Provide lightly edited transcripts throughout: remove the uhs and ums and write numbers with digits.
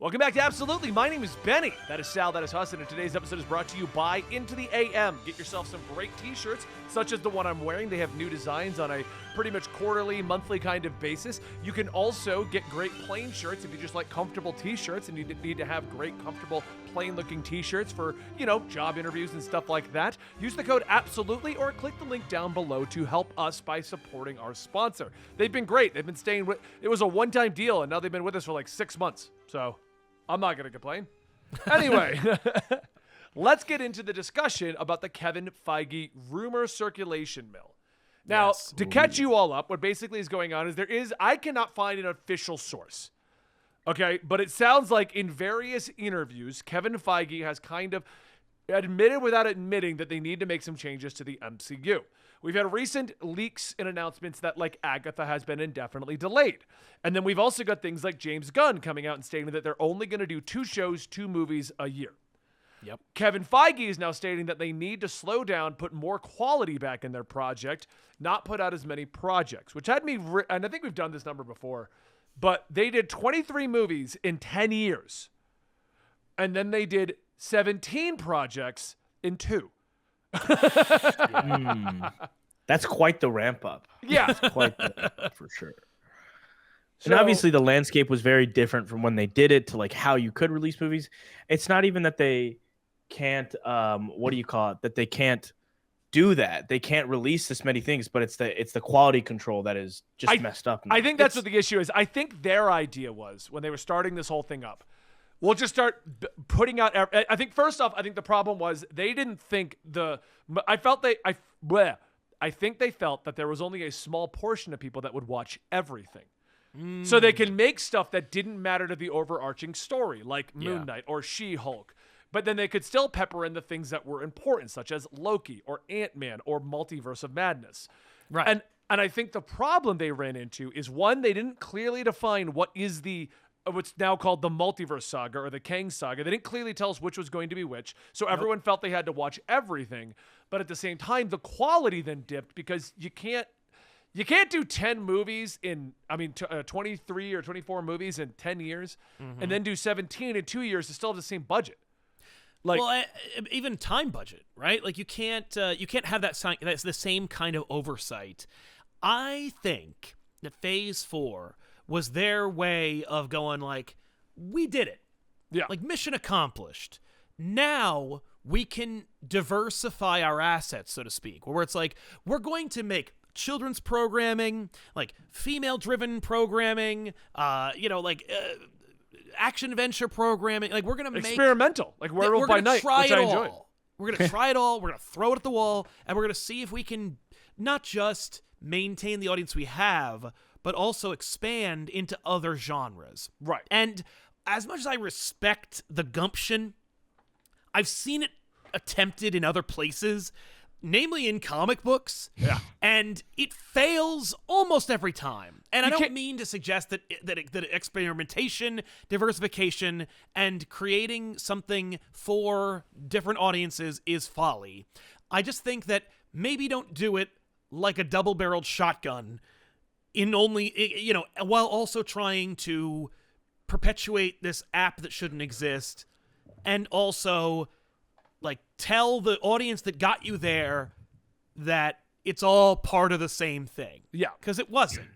Welcome back to Absolutely. My name is Benny. That is Sal. That is Husson. And today's episode is brought to you by Into the AM. Get yourself some great t-shirts, such as the one I'm wearing. They have new designs on a pretty much quarterly, monthly kind of basis. You can also get great plain shirts if you just like comfortable t-shirts and you need to have great, comfortable, plain-looking t-shirts for, job interviews and stuff like that. Use the code Absolutely or click the link down below to help us by supporting our sponsor. They've been great. They've been staying with. It was a one-time deal, and now they've been with us for like 6 months. So I'm not going to complain. Anyway, let's get into the discussion about the Kevin Feige rumor circulation mill. Now, to catch you all up, what basically is going on is I cannot find an official source. Okay, but it sounds like in various interviews, Kevin Feige has kind of admitted without admitting that they need to make some changes to the MCU. We've had recent leaks and announcements that, like, Agatha has been indefinitely delayed. And then we've also got things like James Gunn coming out and stating that they're only going to do 2 shows, 2 movies a year. Yep. Kevin Feige is now stating that they need to slow down, put more quality back in their project, not put out as many projects, which had me, and I think we've done this number before, but they did 23 movies in 10 years. And then they did 17 projects in 2. That's quite the ramp up. Yeah. That's quite the ramp up for sure. And obviously the landscape was very different from when they did it to like how you could release movies. It's not even that they can't that they can't do that. They can't release this many things, but it's the quality control that is just messed up now. I think that's what the issue is. I think their idea was when they were starting this whole thing up, we'll just start putting out. I think first off, I think the problem was they didn't think I think they felt that there was only a small portion of people that would watch everything. So they can make stuff that didn't matter to the overarching story, like Moon Knight or She-Hulk. But then they could still pepper in the things that were important, such as Loki or Ant-Man or Multiverse of Madness. Right. And I think the problem they ran into is, one, they didn't clearly define what is what's now called the Multiverse Saga or the Kang Saga. They didn't clearly tell us which was going to be which, so everyone felt they had to watch everything. But at the same time, the quality then dipped because you can't do 10 movies 23 or 24 movies in 10 years and then do 17 in 2 years to still have the same budget. Even time budget, right? Like you can't have that's the same kind of oversight. I think that Phase 4 was their way of going like, we did it. Yeah. Like mission accomplished. Now we can diversify our assets, so to speak, where it's like, we're going to make children's programming, like female-driven programming, action-adventure programming. Like we're going to make experimental, like Werewolf by Night, which I enjoyed. We're going to try it all. We're going to throw it at the wall, and we're going to see if we can not just maintain the audience we have, but also expand into other genres. Right. And as much as I respect the gumption, I've seen it attempted in other places, namely in comic books. Yeah. And it fails almost every time. And I don't mean to suggest that experimentation, diversification, and creating something for different audiences is folly. I just think that maybe don't do it like a double-barreled shotgun while also trying to perpetuate this app that shouldn't exist, and also like tell the audience that got you there that it's all part of the same thing. Yeah. Because it wasn't.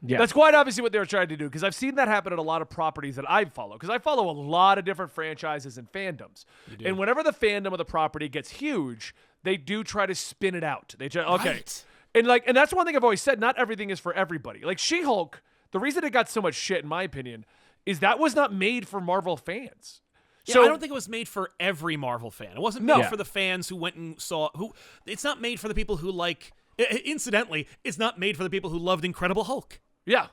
Yeah. That's quite obviously what they were trying to do, because I've seen that happen at a lot of properties that I follow, because I follow a lot of different franchises and fandoms. And whenever the fandom of the property gets huge, they do try to spin it out. They try, okay. Right. And that's one thing I've always said, not everything is for everybody. Like She-Hulk, the reason it got so much shit, in my opinion, is that was not made for Marvel fans. Yeah, So I don't think it was made for every Marvel fan. It wasn't made for the fans who went and saw. It's not made for the people who like. Incidentally, it's not made for the people who loved Incredible Hulk. Yeah.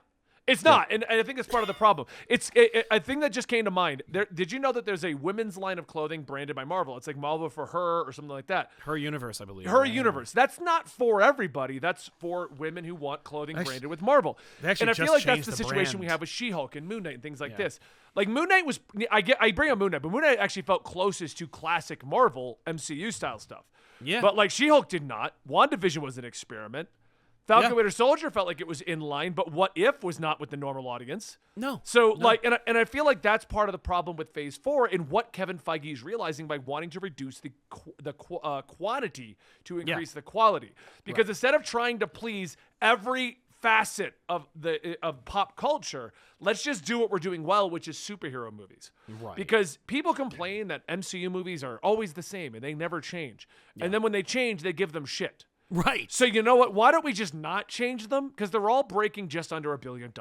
It's not, and I think it's part of the problem. It's a thing that just came to mind. Did you know that there's a women's line of clothing branded by Marvel? It's like Marvel for Her or something like that. Her Universe, I believe. Her Universe. That's not for everybody. That's for women who want clothing branded with Marvel. They actually And I just feel like that's changed the the situation brand. we have with She-Hulk and Moon Knight and things like this. Like Moon Knight was, I bring up Moon Knight, but Moon Knight actually felt closest to classic Marvel MCU style stuff. Yeah. But like She-Hulk did not. WandaVision was an experiment. Falcon Winter Soldier felt like it was in line, but What If was not with the normal audience. No. So and I feel like that's part of the problem with Phase 4 and what Kevin Feige is realizing by wanting to reduce the quantity to increase the quality. Because instead of trying to please every facet of pop culture, let's just do what we're doing well, which is superhero movies. Right. Because people complain that MCU movies are always the same and they never change. Yeah. And then when they change, they give them shit. Right. So you know what? Why don't we just not change them? Because they're all breaking just under $1 billion.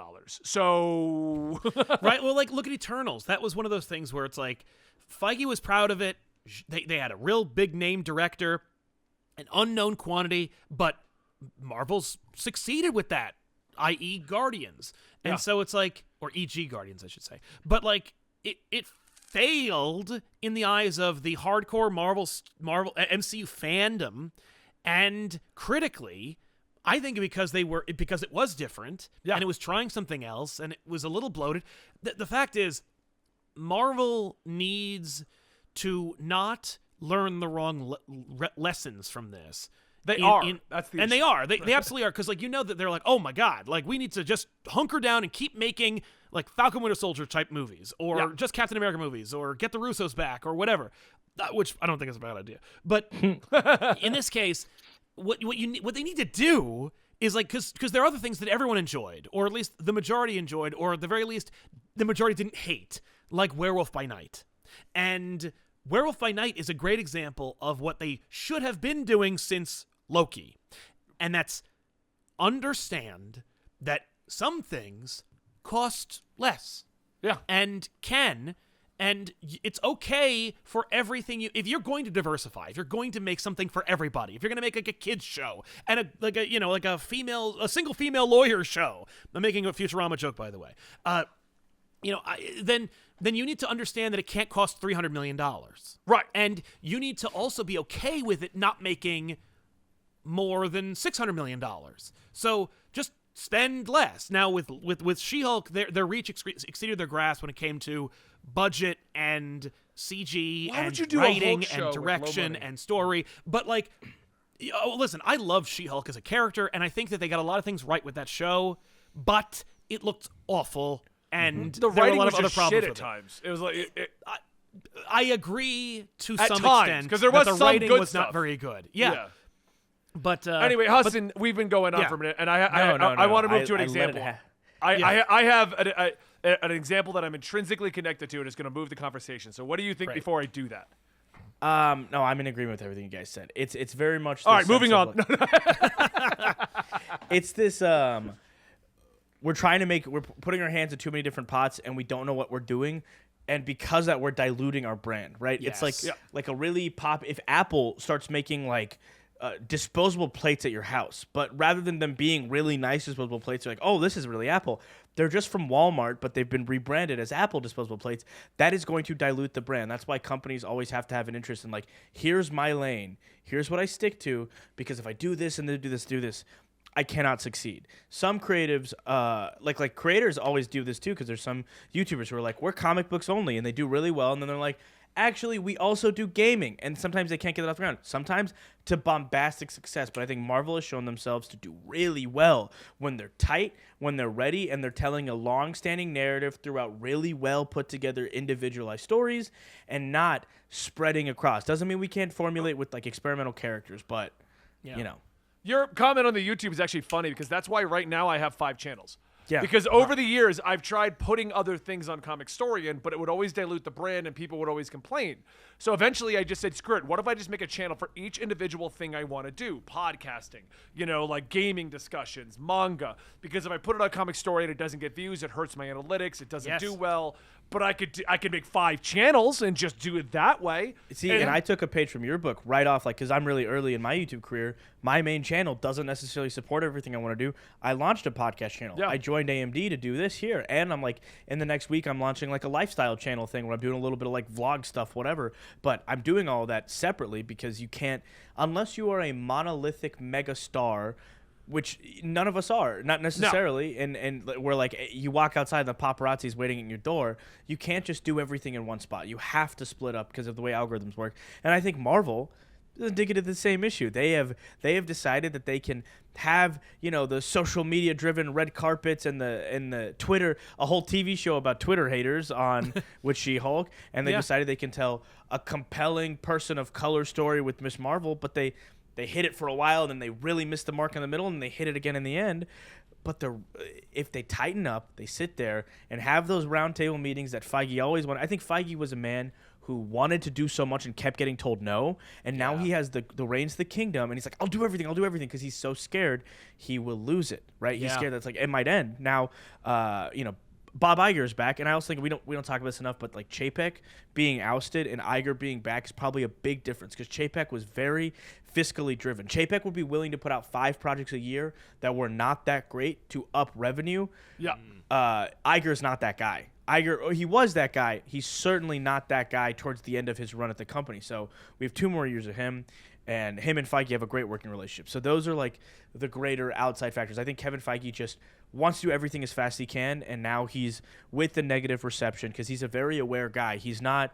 So right. Well, like look at Eternals. That was one of those things where it's like Feige was proud of it. They had a real big name director, an unknown quantity, but Marvel's succeeded with that, i.e. Guardians. And so it's like, or E.G. Guardians, I should say. But like it failed in the eyes of the hardcore Marvel MCU fandom. And critically, I think because it was different and it was trying something else and it was a little bloated. The fact is, Marvel needs to not learn the wrong lessons from this. They are. That's the issue. They are. They absolutely are. Because like that they're like, oh my god, like we need to just hunker down and keep making like Falcon Winter Soldier type movies, or just Captain America movies, or get the Russos back, or whatever. Which I don't think is a bad idea. But in this case, what they need to do is like because there are other things that everyone enjoyed, or at least the majority enjoyed, or at the very least the majority didn't hate, like Werewolf by Night. And Werewolf by Night is a great example of what they should have been doing since Loki. And that's understand that some things cost less. Yeah. And it's okay for everything if you're going to diversify, if you're going to make something for everybody, if you're going to make like a kids show and a single female lawyer show. I'm making a Futurama joke, by the way. Then you need to understand that it can't cost $300 million. Right. And you need to also be okay with it not making more than $600 million. So just spend less. Now with She-Hulk, their reach exceeded their grasp when it came to budget and CG and writing and direction and story. But like, listen, I love She-Hulk as a character, and I think that they got a lot of things right with that show, but it looked awful. And the there were a writing lot was of other just problems shit with at times. It was like I agree to at some times, extent because there was the some writing good was stuff. not very good. Yeah. But anyway, Hudson, we've been going on for a minute, and I want to move to an example. I have an example that I'm intrinsically connected to, and it's going to move the conversation. So, what do you think before I do that? No, I'm in agreement with everything you guys said. It's very much. All right, moving on. It's this. We're putting our hands in too many different pots, and we don't know what we're doing. And because of that, we're diluting our brand, right? Yes. It's like a really if Apple starts making like disposable plates at your house, but rather than them being really nice disposable plates, they're like, oh, this is really Apple. They're just from Walmart, but they've been rebranded as Apple disposable plates. That is going to dilute the brand. That's why companies always have to have an interest in like, here's my lane. Here's what I stick to, because if I do this and then do this, I cannot succeed. Some creatives, like creators always do this too, because there's some YouTubers who are like, we're comic books only, and they do really well, and then they're like, actually, we also do gaming, and sometimes they can't get it off the ground. Sometimes to bombastic success, but I think Marvel has shown themselves to do really well when they're tight, when they're ready, and they're telling a long-standing narrative throughout really well put-together individualized stories and not spreading across. Doesn't mean we can't formulate with like experimental characters, but you know. Your comment on the YouTube is actually funny because that's why right now I have 5 channels. Yeah. Because over the years, I've tried putting other things on Comic Storian, but it would always dilute the brand and people would always complain. So eventually I just said, screw it. What if I just make a channel for each individual thing I want to do? Podcasting, like gaming discussions, manga. Because if I put it on Comic Storian, it doesn't get views. It hurts my analytics. It doesn't do well. But I could make 5 channels and just do it that way. See, and I took a page from your book right off, like, because I'm really early in my YouTube career. My main channel doesn't necessarily support everything I want to do. I launched a podcast channel. Yeah. I joined AMD to do this here, and I'm like, in the next week, I'm launching like a lifestyle channel thing where I'm doing a little bit of like vlog stuff, whatever. But I'm doing all of that separately because you can't, unless you are a monolithic mega star, which none of us are, not necessarily, no. and we're like, you walk outside and the paparazzi's waiting at your door, you can't just do everything in one spot. You have to split up because of the way algorithms work. And I think Marvel indicative of the same issue. They have decided that they can have, you know, the social media driven red carpets and the Twitter, a whole TV show about Twitter haters on with She-Hulk, and they decided they can tell a compelling person of color story with Miss Marvel, but they hit it for a while and then they really missed the mark in the middle and they hit it again in the end. But if they tighten up, they sit there and have those roundtable meetings that Feige always wanted. I think Feige was a man who wanted to do so much and kept getting told no, and now he has the reins of the kingdom, and he's like, I'll do everything, because he's so scared he will lose it, right? He's scared that's like it might end. Now, you know, Bob Iger's back, and I also think we don't talk about this enough, but like Chapek being ousted and Iger being back is probably a big difference because Chapek was very fiscally driven. Chapek would be willing to put out 5 projects a year that were not that great to up revenue. Yeah. Iger's not that guy. Iger, he was that guy. He's certainly not that guy towards the end of his run at the company. So we have 2 more years of him, and him and Feige have a great working relationship. So those are like the greater outside factors. I think Kevin Feige just wants to do everything as fast as he can, and now he's with the negative reception because he's a very aware guy. He's not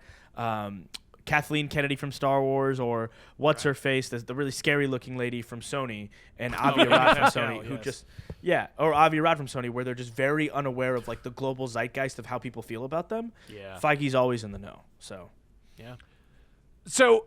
Kathleen Kennedy from Star Wars or what's her face, the really scary looking lady from Sony, and Avi Arad from Sony, who just or Avi Arad from Sony, where they're just very unaware of like the global zeitgeist of how people feel about them. Yeah, Feige's always in the know. So so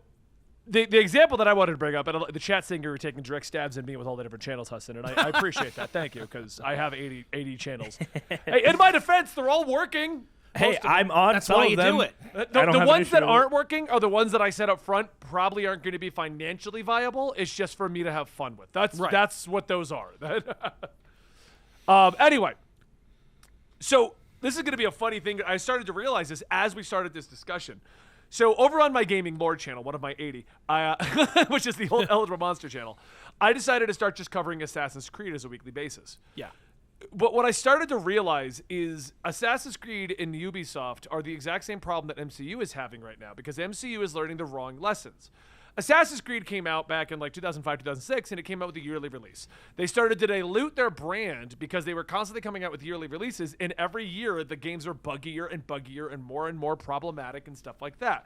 the example that I wanted to bring up, and the chat saying you were taking direct stabs at me with all the different channels, Huston, and I appreciate that. Thank you, because I have 80 channels. Hey, in my defense, they're all working. Hey, I'm on. That's why you do it. The ones that aren't working are the ones that I said up front probably aren't going to be financially viable. It's just for me to have fun with. That's what those are. Anyway, so this is going to be a funny thing. I started to realize this as we started this discussion. So over on my Gaming Lord channel, one of my 80, which is the old Eligible Monster channel, I decided to start just covering Assassin's Creed as a weekly basis. Yeah. But what I started to realize is Assassin's Creed and Ubisoft are the exact same problem that MCU is having right now because MCU is learning the wrong lessons. Assassin's Creed came out back in like 2005, 2006, and it came out with a yearly release. They started to dilute their brand because they were constantly coming out with yearly releases, and every year the games are buggier and more problematic and stuff like that.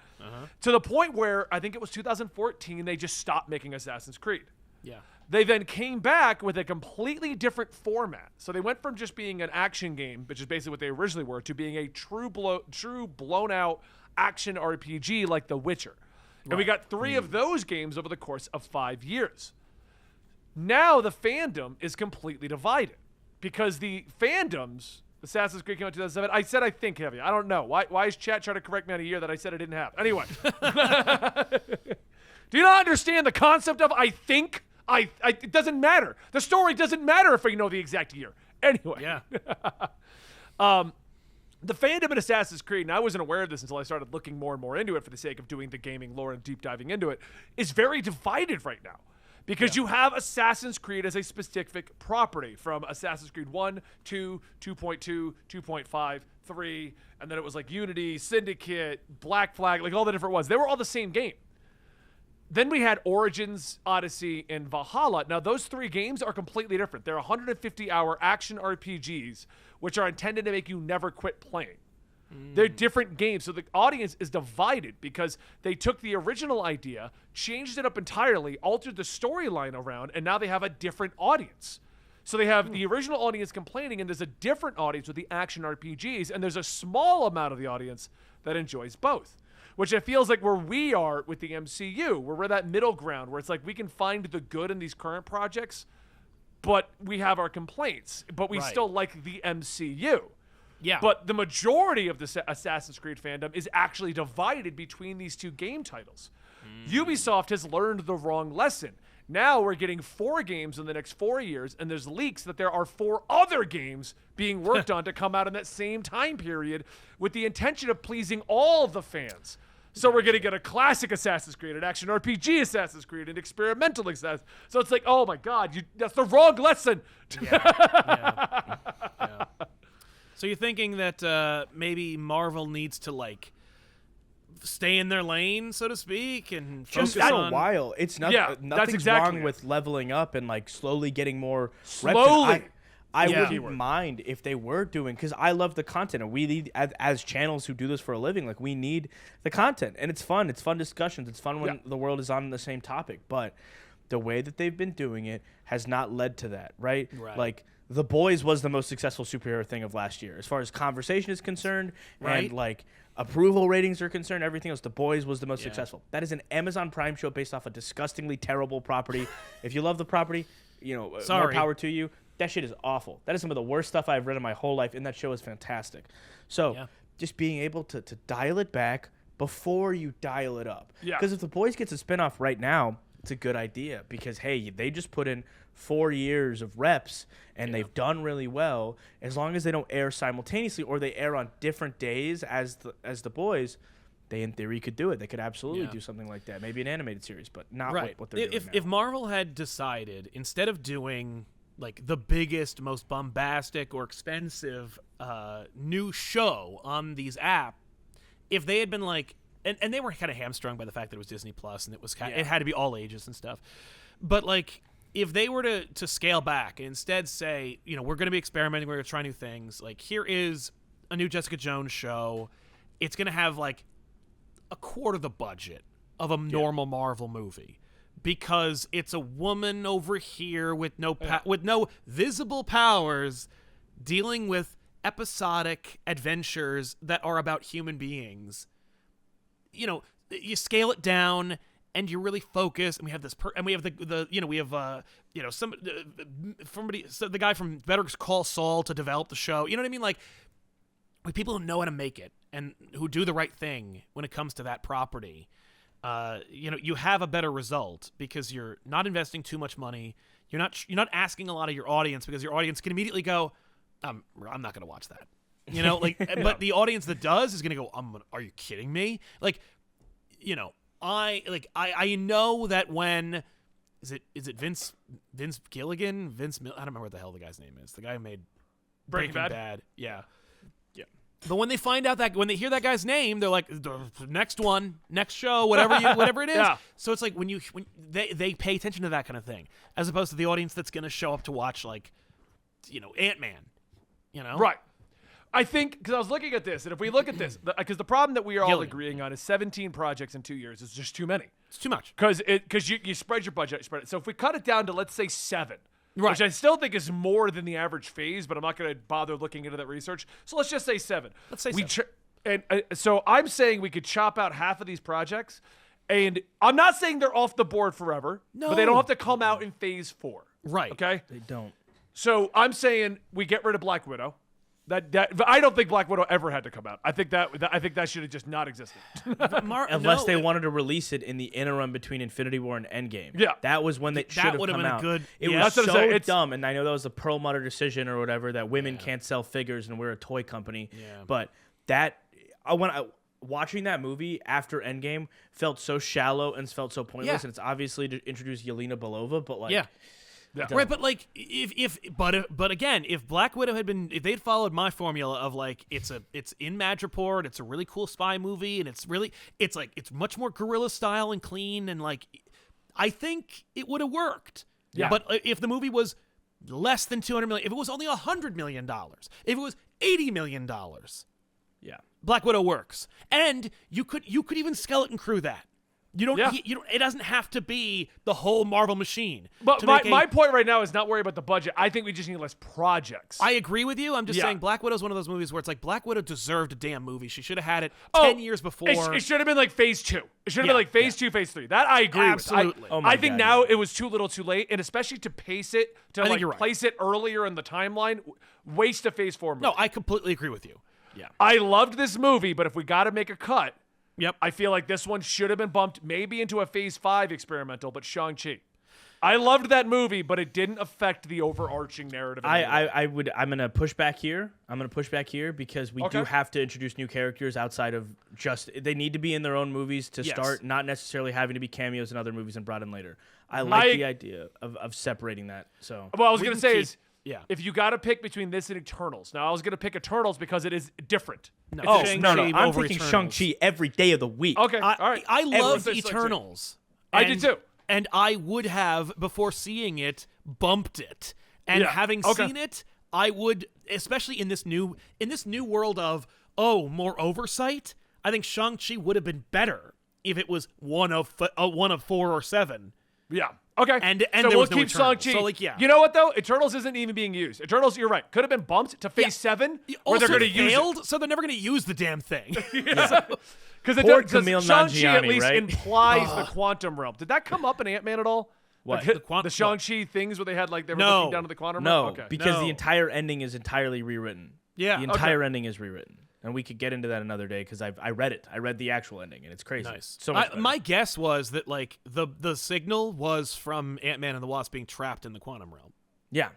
To the point where I think it was 2014 they just stopped making Assassin's Creed. Yeah. They then came back with a completely different format. So they went from just being an action game, which is basically what they originally were, to being a true blown-out action RPG like The Witcher. And we got 3 of those games over the course of 5 years. Now the fandom is completely divided because the fandoms, Assassin's Creed came out in 2007. I said I think heavy. I don't know. Why is chat trying to correct me on a year that I said I didn't have? Anyway. Do you not understand the concept of I think? It doesn't matter. The story doesn't matter if I know the exact year. Anyway. Yeah. The fandom in Assassin's Creed, and I wasn't aware of this until I started looking more and more into it for the sake of doing the gaming lore and deep diving into it, is very divided right now. Because you have Assassin's Creed as a specific property from Assassin's Creed 1, 2, 2.2, 2.5, 3, and then it was like Unity, Syndicate, Black Flag, like all the different ones. They were all the same game. Then we had Origins, Odyssey, and Valhalla. Now, those 3 games are completely different. They're 150-hour action RPGs, which are intended to make you never quit playing. They're different games. So the audience is divided because they took the original idea, changed it up entirely, altered the storyline around, and now they have a different audience. So they have the original audience complaining, and there's a different audience with the action RPGs, and there's a small amount of the audience that enjoys both. Which it feels like where we are with the MCU, where we're that middle ground, where it's like we can find the good in these current projects, but we have our complaints, but we still like the MCU. Yeah. But the majority of the Assassin's Creed fandom is actually divided between these 2 game titles. Ubisoft has learned the wrong lesson. Now we're getting 4 games in the next 4 years, and there's leaks that there are 4 other games being worked on to come out in that same time period with the intention of pleasing all of the fans. So we're going to get a classic Assassin's Creed, an action RPG Assassin's Creed, an experimental Assassin's. So it's like, oh my God, that's the wrong lesson. Yeah. So you're thinking that maybe Marvel needs to like stay in their lane, so to speak, and focus just on a while. It's nothing's exactly wrong with leveling up and like slowly getting more slowly. reps. I wouldn't mind if they were doing, because I love the content, and we need, as channels who do this for a living, like, we need the content, and it's fun. It's fun discussions. It's fun when the world is on the same topic, but the way that they've been doing it has not led to that, right? Like, The Boys was the most successful superhero thing of last year, as far as conversation is concerned, and like approval ratings are concerned, everything else. The Boys was the most successful. That is an Amazon Prime show based off a disgustingly terrible property. If you love the property, you know, more power to you. That shit is awful. That is some of the worst stuff I've read in my whole life, and that show is fantastic. So just being able to dial it back before you dial it up. Because if The Boys gets a spinoff right now, it's a good idea, because, hey, they just put in 4 years of reps, and they've done really well. As long as they don't air simultaneously, or they air on different days as the Boys, they in theory could do it. They could absolutely do something like that. Maybe an animated series, but not what they're doing now. If Marvel had decided, instead of doing like the biggest, most bombastic or expensive new show on these apps, if they had been like, and they were kind of hamstrung by the fact that it was Disney Plus and it was it had to be all ages and stuff, but like, if they were to scale back and instead say, you know, we're going to be experimenting, we're going to try new things, like, here is a new Jessica Jones show, it's going to have like a quarter the budget of a normal Marvel movie, because it's a woman over here with no visible powers dealing with episodic adventures that are about human beings. You know, you scale it down and you really focus, and we have this we have the guy from Better Call Saul to develop the show. You know what I mean? Like, with people who know how to make it and who do the right thing when it comes to that property. You know, you have a better result because you're not investing too much money. You're not asking a lot of your audience, because your audience can immediately go, I'm not going to watch that. You know, like, but the audience that does is going to go, are you kidding me? Like, you know, I know that when is it Vince Gilligan? I don't remember what the hell the guy's name is. The guy who made Breaking Bad. Yeah. But when they find out when they hear that guy's name, they're like, the next one, next show, whatever it is. So it's like when they pay attention to that kind of thing, as opposed to the audience that's going to show up to watch, like, you know, Ant-Man, you know? Right. I think, because I was looking at this, and if we look at this, because the problem that we are all agreeing on is 17 projects in 2 years is just too many. It's too much. Because you spread your budget, So if we cut it down to, let's say, 7, which I still think is more than the average phase, but I'm not going to bother looking into that research. So let's just say 7. Let's say 7. So I'm saying we could chop out half of these projects, and I'm not saying they're off the board forever, but they don't have to come out in phase 4. Right. Okay? They don't. So I'm saying we get rid of Black Widow. But I don't think Black Widow ever had to come out. I think that should have just not existed. Unless they wanted to release it in the interim between Infinity War and Endgame. Yeah, that was when they should have come out. It was so dumb, and I know that was a Perlmutter decision or whatever, that women can't sell figures and we're a toy company. Yeah. But watching that movie after Endgame felt so shallow and felt so pointless, and it's obviously to introduce Yelena Belova, but like. Yeah. Right, but like but again, if Black Widow if they'd followed my formula of like it's in Madripoor, it's a really cool spy movie, and it's much more guerrilla style and clean, and like I think it would have worked. Yeah. But if the movie was less than $200 million, if it was only $100 million, if it was $80 million, Black Widow works, and you could even skeleton crew that. You don't. It doesn't have to be the whole Marvel machine. But my point right now is not worry about the budget. I think we just need less projects. I agree with you. I'm just saying Black Widow's one of those movies where it's like Black Widow deserved a damn movie. She should have had it 10 years before. It should have been like phase 2. It should have been like phase 2, phase 3. That I agree Absolutely. with. I think now it was too little, too late, and especially to pace it place it earlier in the timeline, waste a phase 4 movie. No, I completely agree with you. Yeah. I loved this movie, but if we got to make a cut. Yep. I feel like this one should have been bumped maybe into a phase 5 experimental, but Shang-Chi. I loved that movie, but it didn't affect the overarching narrative. I'm gonna push back here. Because we do have to introduce new characters outside of they need to be in their own movies to start, not necessarily having to be cameos in other movies and brought in later. I like the idea of separating that. So what I was gonna say is if you got to pick between this and Eternals. Now, I was going to pick Eternals because it is different. No, I'm picking Shang-Chi every day of the week. Okay, all right. I love Eternals. I did too. And I would have, before seeing it, bumped it. And having seen it, I would, especially in this new world of more oversight. I think Shang-Chi would have been better if it was one of 4 or 7. Yeah. Okay. And so there we'll was no keep Eternals. Shang-Chi. So, like, yeah. You know what, though? Eternals isn't even being used. Eternals, you're right. Could have been bumped to Phase 7, where they're going to use it. So they're never going to use the damn thing. Because Camille Shang-Chi at Nanjiani, least right? implies the quantum realm. Did that come up in Ant-Man at all? What? Like, the Shang-Chi things where they had, like, they were looking down to the quantum realm? Okay. Because the entire ending is entirely rewritten. Yeah. The entire ending is rewritten. And we could get into that another day because I read it. I read the actual ending, and it's crazy. Nice. So much better. My guess was that like the signal was from Ant-Man and the Wasp being trapped in the quantum realm. Yeah.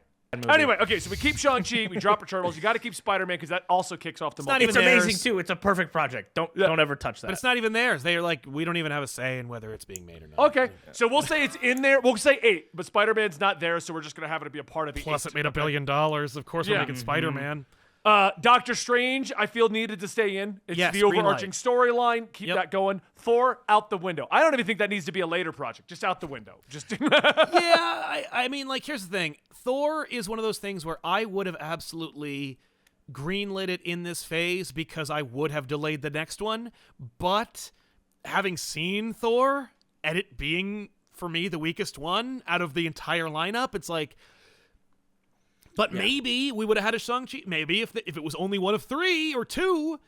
Anyway, okay, so we keep Shang-Chi, we drop Eternals. You got to keep Spider-Man because that also kicks off the not multiverse. It's amazing too. It's a perfect project. Don't ever touch that. But it's not even theirs. They're like, we don't even have a say in whether it's being made or not. Okay, so we'll say it's in there. We'll say 8, but Spider-Man's not there, so we're just going to have it be a part of the Plus, 8. it made $1 billion. Of course, we're making Spider-Man. Doctor Strange, I feel needed to stay in. It's Yes, the overarching storyline. Keep Yep. that going. Thor, out the window. I don't even think that needs to be a later project. Just out the window. Just I mean, like, here's the thing. Thor is one of those things where I would have absolutely greenlit it in this phase because I would have delayed the next one. But having seen Thor and it being, for me, the weakest one out of the entire lineup, it's like... But maybe we would have had a Shang-Chi. Maybe if it was only one of 3 or 2,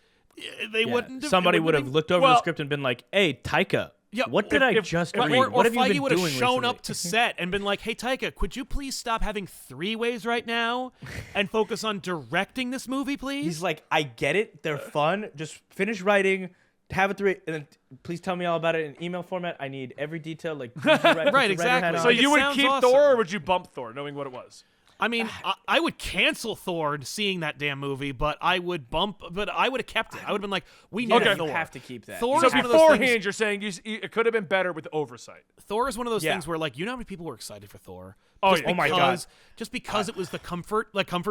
they wouldn't have... Somebody would have looked over the script and been like, hey, Taika, what did I just read? Or What have you Feige been would have doing shown recently? up to set and been like, hey, Taika, could you please stop having 3 ways right now and focus on directing this movie, please? He's like, I get it. They're fun. Just finish writing. Have it 3, and then please tell me all about it in email format. I need every detail. Like, Right, exactly. So It you would sounds keep awesome. Thor, or would you bump Thor, knowing what it was? I mean, I would cancel Thor seeing that damn movie, but I would have kept it. I would have been like, we need You Thor. have to keep that. Thor So is one of those beforehand, things, you're saying it could have been better with oversight. Thor is one of those Yeah. things where, like, you know how many people were excited for Thor? Oh, Just yeah. Oh my God. Just because it was the comfort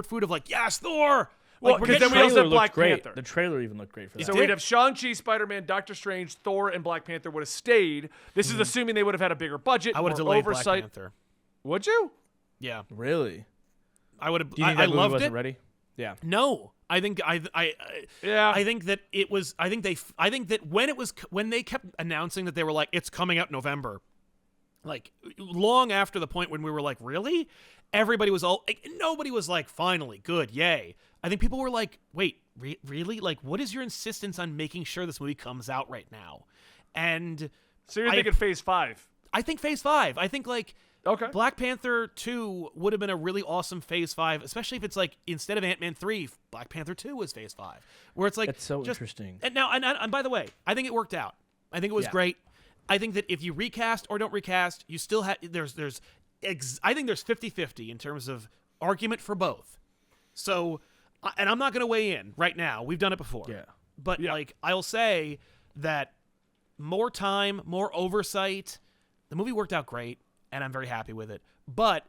food of, like, yes, Thor! Well, Like, we're because getting then we also trailer have Black looked great. Panther. The trailer even looked great for that. So we'd have Shang-Chi, Spider-Man, Doctor Strange, Thor, and Black Panther would have stayed. This is assuming they would have had a bigger budget, I would have more delayed oversight. Black Panther. Would you? Yeah. Really? I would have. Do you think I that movie loved wasn't it. ready? Yeah. No, I think Yeah. I think that it was. I think that when they kept announcing that they were like, it's coming out November, like long after the point when we were like, really? Everybody was nobody was like, finally, good, yay. I think people were like, wait, really? Like, what is your insistence on making sure this movie comes out right now? And So you're thinking Phase 5. I think Phase 5. I think like. Okay. Black Panther 2 would have been a really awesome Phase 5, especially if it's like instead of Ant-Man 3, Black Panther 2 was Phase 5, where it's like That's so interesting. And now, and by the way, I think it worked out. I think it was great. I think that if you recast or don't recast, you still have I think there's 50-50 in terms of argument for both. So, and I'm not going to weigh in right now. We've done it before. Yeah. But like I'll say that more time, more oversight. The movie worked out great. And I'm very happy with it. But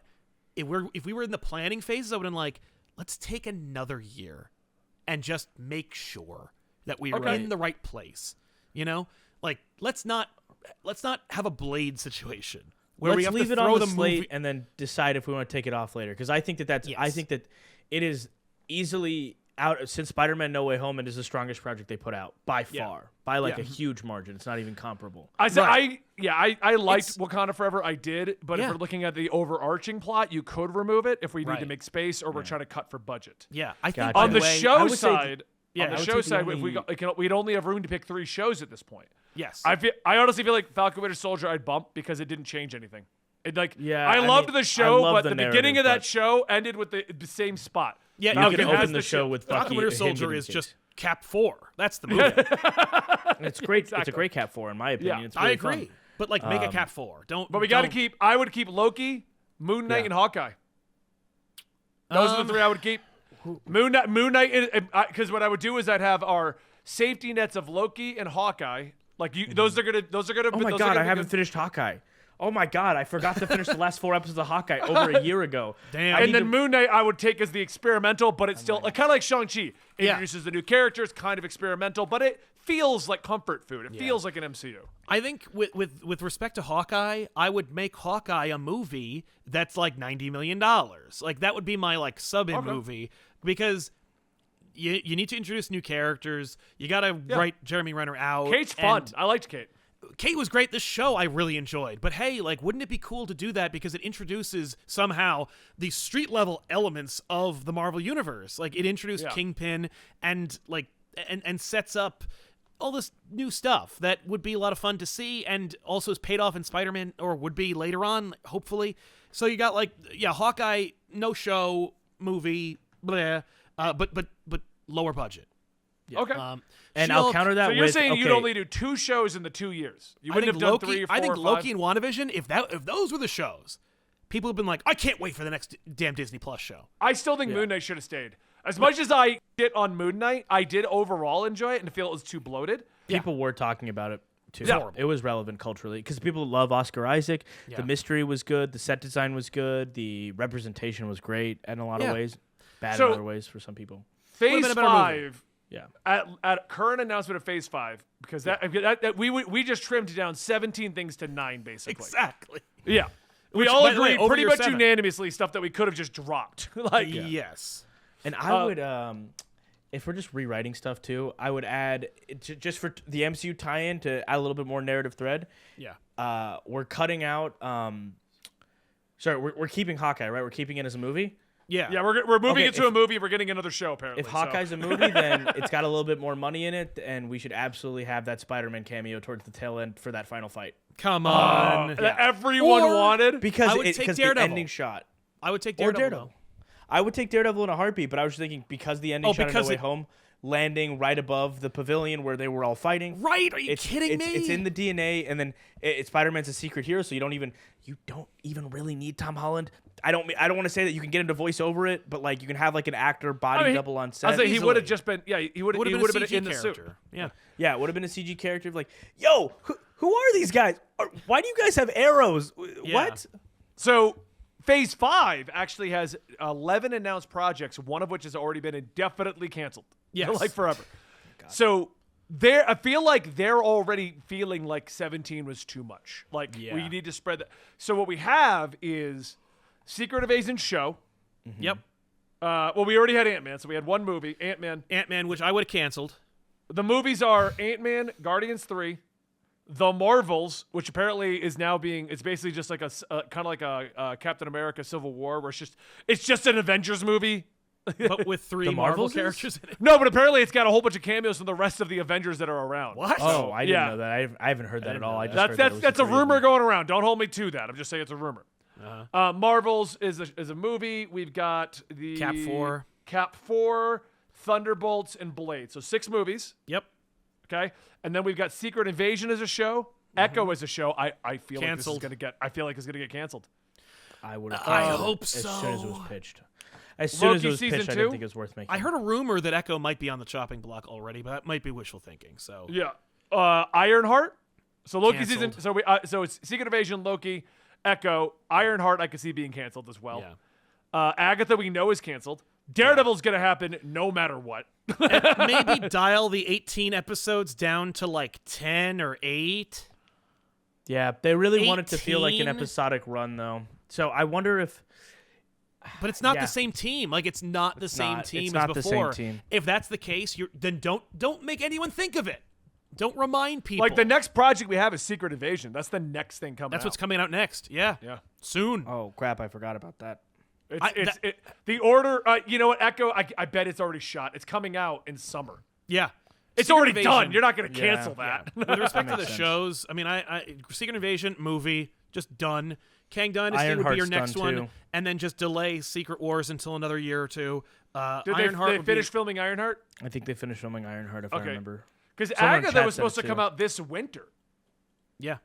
if we were in the planning phases, I would have been like, let's take another year and just make sure that we are in the right place. You know, like let's not have a Blade situation where Let's we have leave to it throw on the movie. slate and then decide if we want to take it off later. Because I think I think that it is easily out since Spider-Man No Way Home. It is the strongest project they put out by far, by like a huge margin. It's not even comparable. I said I liked Wakanda Forever. I did, but if we're looking at the overarching plot, you could remove it if we need to make space or we're trying to cut for budget. Yeah, I think Gotcha. On the way, show side, I on the would show say the side, only- we'd only have room to pick 3 shows at this point. yes, I honestly feel like Falcon Winter Soldier I'd bump because it didn't change anything. It I I loved mean, the I show, love but the the beginning of narrative, that show ended with the same spot. yeah. You Falcon can has open the show ship. with Falcon Bucky, Winter him Soldier getting is kicked. just Cap 4. That's the movie. It's great. It's Exactly. a great Cap 4 in my opinion. Yeah, It's really I agree, fun. but like make a Cap 4. Don't. But we got to don't- keep. I would keep Loki, Moon Knight, and Hawkeye. Those are the 3 I would keep. Moon Knight, because what I would do is I'd have our safety nets of Loki and Hawkeye. Like those are gonna. Oh my god, I haven't finished Hawkeye. Oh my god, I forgot to finish the last 4 episodes of Hawkeye over a year ago. Damn. And then Moon Knight I would take as the experimental, but it's still kind of like Shang-Chi. Introduces the new characters, kind of experimental, but it feels like comfort food. It feels like an MCU. I think with respect to Hawkeye, I would make Hawkeye a movie that's like $90 million. Like that would be my like sub-in movie, because you need to introduce new characters. You got to write Jeremy Renner out. Kate's fun. I liked Kate. Kate was great. This show I really enjoyed. But hey, like, wouldn't it be cool to do that, because it introduces somehow the street level elements of the Marvel universe? Like it introduced Kingpin and like and sets up all this new stuff that would be a lot of fun to see, and also is paid off in Spider-Man, or would be later on, hopefully. So you got like Hawkeye, no show movie, blah, but lower budget. Yeah. Okay. And I'll counter that with... So you're saying you'd only do 2 shows in the 2 years? You wouldn't have done 3 or 4 I think or 5? Loki and WandaVision, if those were the shows, people have been like, I can't wait for the next damn Disney Plus show. I still think Moon Knight should have stayed. As much as I shit on Moon Knight, I did overall enjoy it and feel it was too bloated. People were talking about it too. Yeah. It was relevant culturally because people love Oscar Isaac. Yeah. The mystery was good. The set design was good. The representation was great in a lot of ways. Bad in other ways for some people. Phase 5... Yeah. At current announcement of Phase 5, because that we just trimmed down 17 things to 9, basically. Exactly. Yeah. We all agreed pretty much unanimously stuff that we could have just dropped. Yes. And I would, if we're just rewriting stuff too, I would add, just for the MCU tie-in to add a little bit more narrative thread. Yeah. We're cutting out, we're keeping Hawkeye, right? We're keeping it as a movie. Yeah. Yeah, we're moving it to a movie. We're getting another show, apparently. If Hawkeye's a movie, then it's got a little bit more money in it, and we should absolutely have that Spider-Man cameo towards the tail end for that final fight. Come on. That everyone wanted. Because I would take Daredevil. The ending shot. I would take Daredevil. I would take Daredevil in a heartbeat, but I was thinking because the ending shot on No Way Home, landing right above the pavilion where they were all fighting. Right? Are you kidding me? It's in the DNA, and then Spider-Man's a secret hero, so you don't even really need Tom Holland. I don't want to say that you can get him to voice over it, but like you can have like an actor body double on set. I was like, he would have just been he would have been in the suit. Yeah, it would have been a CG character like, yo, who are these guys? Why do you guys have arrows? What? So Phase 5 actually has 11 announced projects, one of which has already been indefinitely canceled. Yes. Like forever. So I feel like they're already feeling like 17 was too much. Like we need to spread that. So what we have is Secret Invasion show. Mm-hmm. Yep. Well, we already had Ant-Man, so we had one movie, Ant-Man, which I would have canceled. The movies are Ant-Man, Guardians 3, The Marvels, which apparently is now it's basically just like a kind of like a Captain America Civil War, where it's just an Avengers movie. But with 3 Marvel characters in it. No, but apparently it's got a whole bunch of cameos from the rest of the Avengers that are around. What? Oh, I didn't know that. I haven't heard that at all. That's a rumor going around. Don't hold me to that. I'm just saying it's a rumor. Marvels is a movie. We've got the Cap 4, Thunderbolts, and Blade. So 6 movies. Yep. Okay, and then we've got Secret Invasion as a show. Echo as a show. I feel like this is gonna get. I feel like it's gonna get canceled. I hope so. As soon as it was pitched. As soon as it was pitched, 2? I didn't think it was worth making. I heard a rumor that Echo might be on the chopping block already, but that might be wishful thinking. So yeah, Ironheart. So Loki canceled. season. So it's Secret Invasion, Loki, Echo, Ironheart. I could see being canceled as well. Yeah. Agatha we know is canceled. Daredevil's gonna happen no matter what. Maybe dial the 18 episodes down to like 10 or 8. Yeah, they really want it to feel like an episodic run, though. So I wonder if. But it's not the same team. Like it's not the same team as before. The same team. If that's the case, then don't make anyone think of it. Don't remind people. Like the next project we have is Secret Invasion. That's the next thing coming. That's out. what's coming out next. Yeah. Soon. Oh crap! I forgot about that. The order. You know what, Echo? I bet it's already shot. It's coming out in summer. Yeah. It's already done. You're not going to cancel that. Yeah. With respect to the shows, I mean, I Secret Invasion movie just done. Kang Dynasty would be your next one, and then just delay Secret Wars until another year or two. Did they finish filming Ironheart? I think they finished filming Ironheart, if I remember. Because Agatha was supposed to come out this winter. Yeah.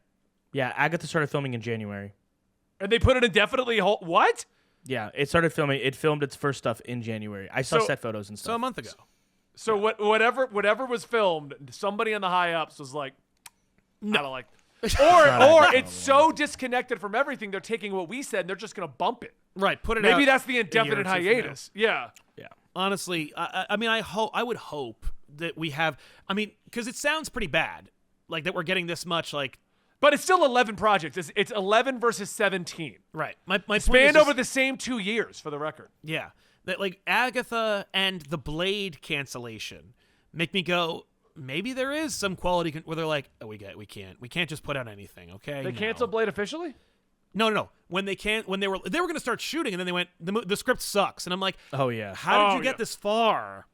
Yeah, Agatha started filming in January. And they put it indefinitely. What? Yeah, it started filming. It filmed its first stuff in January. I saw set photos and stuff. So a month ago. So whatever was filmed, somebody in the high ups was like, no. I don't like. Or it's so disconnected from everything. They're taking what we said and they're just gonna bump it. Right. Put it. Maybe that's the indefinite hiatus. Yeah. Honestly, I mean, I would hope that we have. I mean, because it sounds pretty bad. like that we're getting this much like. But it's still 11 projects. It's 11 versus 17. Right. My point spanned is over the same 2 years, for the record. Yeah. That like Agatha and the Blade cancellation make me go, maybe there is some quality where they're like, oh, we can't just put out anything, okay? They canceled Blade officially? No. When they were going to start shooting, and then they went, the script sucks, and I'm like, oh yeah, how did you get this far?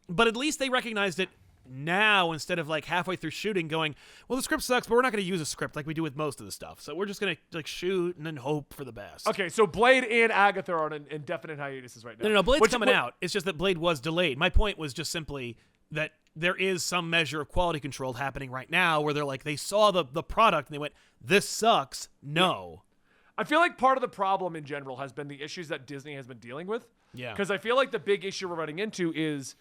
But at least they recognized it now instead of like halfway through shooting, going, well, the script sucks, but we're not going to use a script like we do with most of the stuff, so we're just going to like shoot and then hope for the best. Okay, so Blade and Agatha are on an indefinite hiatuses right now. No, Blade's coming out. It's just that Blade was delayed. My point was just simply that there is some measure of quality control happening right now where they're like, they saw the product and they went, this sucks. No. I feel like part of the problem in general has been the issues that Disney has been dealing with. Yeah. Because I feel like the big issue we're running into is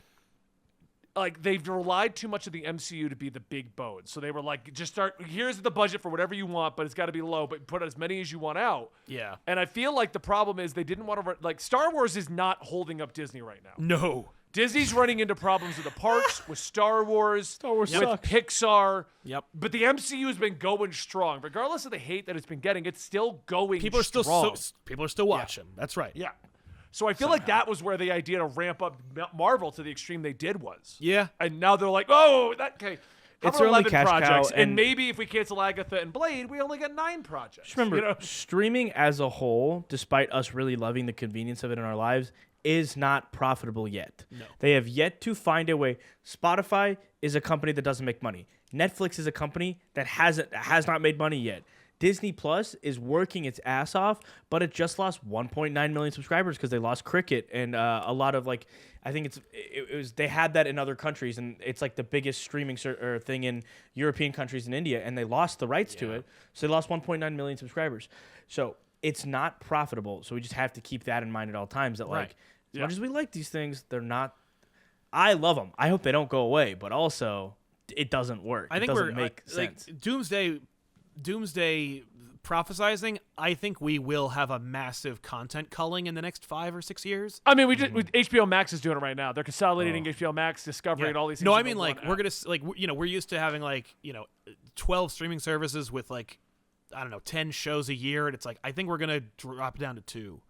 like they've relied too much of the MCU to be the big bone. So they were like, just here's the budget for whatever you want, but it's got to be low, but put as many as you want out. Yeah. And I feel like the problem is they didn't want to, like, Star Wars is not holding up Disney right now. No. Disney's running into problems with the parks, with Star Wars, with sucks. Pixar. Yep. But the MCU has been going strong. Regardless of the hate that it's been getting, it's still going People are still strong. people are still watching. That's right. Yeah. So I feel like that was where the idea to ramp up Marvel to the extreme they did was. Yeah. And now they're like, oh, okay. It's their only 11 cash cow, projects, and and maybe if we cancel Agatha and Blade, we only get 9 projects. Just remember, you know? streaming as a whole, despite us really loving the convenience of it in our lives, is not profitable yet. No. They have yet to find a way. Spotify is a company that doesn't make money. Netflix is a company that has not made money yet. Disney Plus is working its ass off, but it just lost 1.9 million subscribers because they lost Cricket and a lot of like, I think it was they had that in other countries, and it's like the biggest streaming thing in European countries and India, and they lost the rights to it, so they lost 1.9 million subscribers. So it's not profitable. So we just have to keep that in mind at all times. That like, as much as we like these things, they're not. I love them. I hope they don't go away, but also it doesn't work. I think it doesn't make sense. Like, Doomsday prophesizing, I think we will have a massive content culling in the next 5 or 6 years. I mean, HBO Max is doing it right now. They're consolidating HBO Max, Discovery, and all these things. No, I mean, like, we're going to, like, you know, we're used to having, like, you know, 12 streaming services with, like, I don't know, 10 shows a year. And it's like, I think we're going to drop down to 2.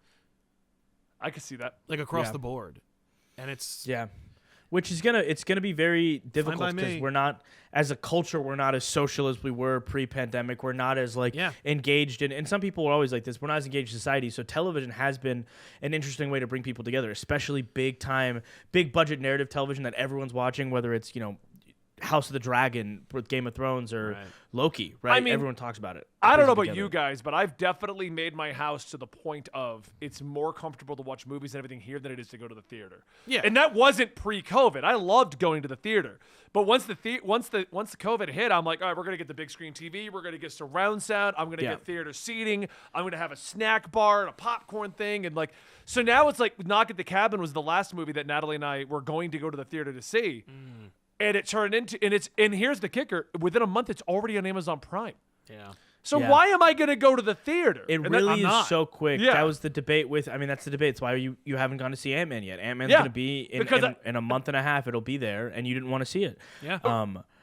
I can see that. Like, across the board. And it's... Yeah. Which is it's gonna be very difficult because we're not, as a culture, we're not as social as we were pre-pandemic. We're not as like engaged in, and some people are always like this. We're not as engaged in society. So television has been an interesting way to bring people together, especially big budget narrative television that everyone's watching, whether it's, you know, House of the Dragon with Game of Thrones or Loki, right? I mean, everyone talks about it. I don't know about you guys, but I've definitely made my house to the point of it's more comfortable to watch movies and everything here than it is to go to the theater. Yeah. And that wasn't pre-COVID. I loved going to the theater. But once the COVID hit, I'm like, all right, we're going to get the big screen TV. We're going to get surround sound. I'm going to get theater seating. I'm going to have a snack bar and a popcorn thing. And like, so now it's like Knock at the Cabin was the last movie that Natalie and I were going to go to the theater to see. And it turned into, and here's the kicker: within a month, it's already on Amazon Prime. Yeah. So why am I going to go to the theater? It really is so quick. Yeah. That was the debate with. I mean, that's the debate. It's why you haven't gone to see Ant-Man yet. Ant-Man's going to be in a month and a half. It'll be there, and you didn't want to see it. Yeah.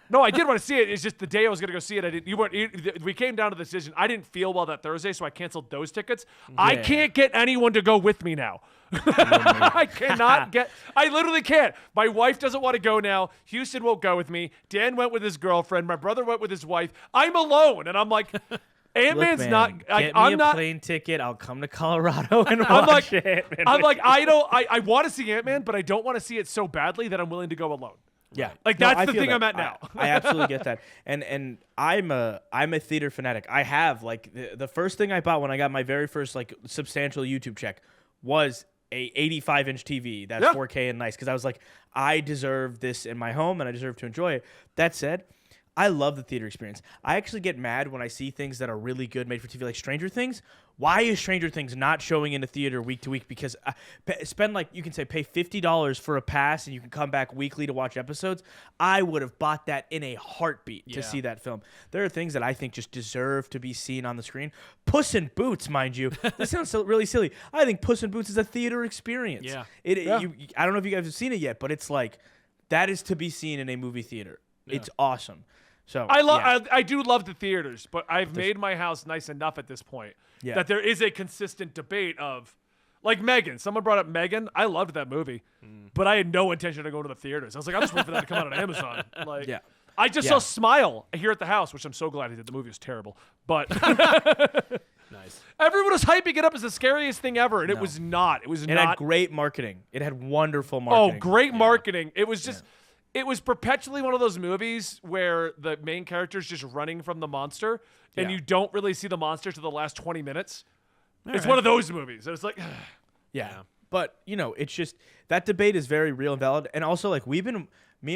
No, I did want to see it. It's just the day I was going to go see it, I didn't. You weren't. We came down to the decision. I didn't feel well that Thursday, so I canceled those tickets. Yeah. I can't get anyone to go with me now. I cannot get. I literally can't. My wife doesn't want to go now. Houston won't go with me. Dan went with his girlfriend. My brother went with his wife. I'm alone, and I'm like, Ant-Man's not. Get me a plane ticket. I'll come to Colorado and watch it. I'm like, I want to see Ant-Man, but I don't want to see it so badly that I'm willing to go alone. Yeah, like that's the thing I'm at now. I absolutely get that, and I'm a theater fanatic. I have like the first thing I bought when I got my very first like substantial YouTube check was a 85-inch TV that's 4K and nice, because I was like, I deserve this in my home and I deserve to enjoy it. That said, I love the theater experience. I actually get mad when I see things that are really good made for TV, like Stranger Things. Why is Stranger Things not showing in a theater week to week? Because spend like, you can say pay $50 for a pass and you can come back weekly to watch episodes. I would have bought that in a heartbeat to see that film. There are things that I think just deserve to be seen on the screen. Puss in Boots, mind you. This sounds really silly. I think Puss in Boots is a theater experience. Yeah. I don't know if you guys have seen it yet, but it's like, that is to be seen in a movie theater. Yeah. It's awesome. So I do love the theaters, but I've made my house nice enough at this point that there is a consistent debate of, like Megan. Someone brought up Megan. I loved that movie, but I had no intention to go to the theaters. I was like, I'm just waiting for that to come out on Amazon. Like, I just saw Smile here at the house, which I'm so glad I did. The movie was terrible, but Nice. Everyone was hyping it up as the scariest thing ever, and it was not. It was not. It had great marketing. It had wonderful marketing. Oh, great marketing. It was just. It was perpetually one of those movies where the main character is just running from the monster, and you don't really see the monster to the last 20 minutes. It's one of those movies. It's like, yeah. But, you know, it's just that debate is very real and valid. And also, like, me and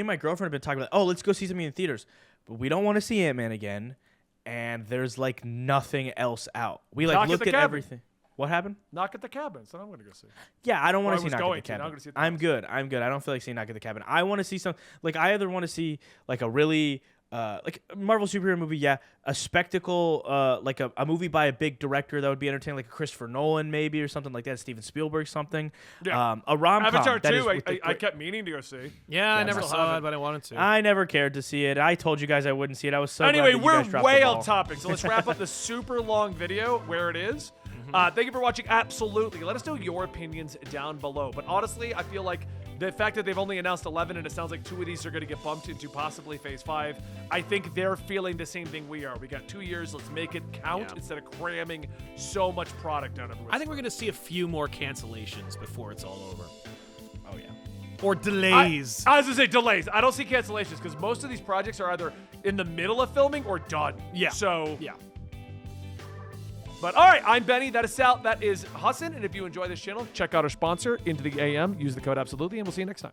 my girlfriend have been talking about, let's go see something in theaters. But we don't want to see Ant-Man again. And there's, like, nothing else out. We, like, look at everything. What happened? Knock at the Cabin. So I'm going to go see. Yeah, I don't want to see Knock at the Cabin. I'm good. I don't feel like seeing Knock at the Cabin. I want to see I either want to see, like, a really, like, Marvel superhero movie, a spectacle, like a movie by a big director that would be entertaining, like a Christopher Nolan maybe or something like that, Steven Spielberg something. Yeah. A rom-com. Avatar 2, I kept meaning to go see. Yeah, I never saw it, but I wanted to. I never cared to see it. I told you guys I wouldn't see it. I was so Anyway, glad that you we're guys dropped way the ball. off topic, so let's wrap up the super long video where it is. Thank you for watching. Absolutely. Let us know your opinions down below. But honestly, I feel like the fact that they've only announced 11 and it sounds like 2 of these are going to get bumped into possibly Phase 5, I think they're feeling the same thing we are. We got 2 years. Let's make it count instead of cramming so much product out of it. I think we're going to see a few more cancellations before it's all over. Oh, yeah. Or delays. I was going to say delays. I don't see cancellations because most of these projects are either in the middle of filming or done. Yeah. So, yeah. But all right, I'm Benny. That is Sal. That is Hassan. And if you enjoy this channel, check out our sponsor, Into the AM. Use the code Absolutely, and we'll see you next time.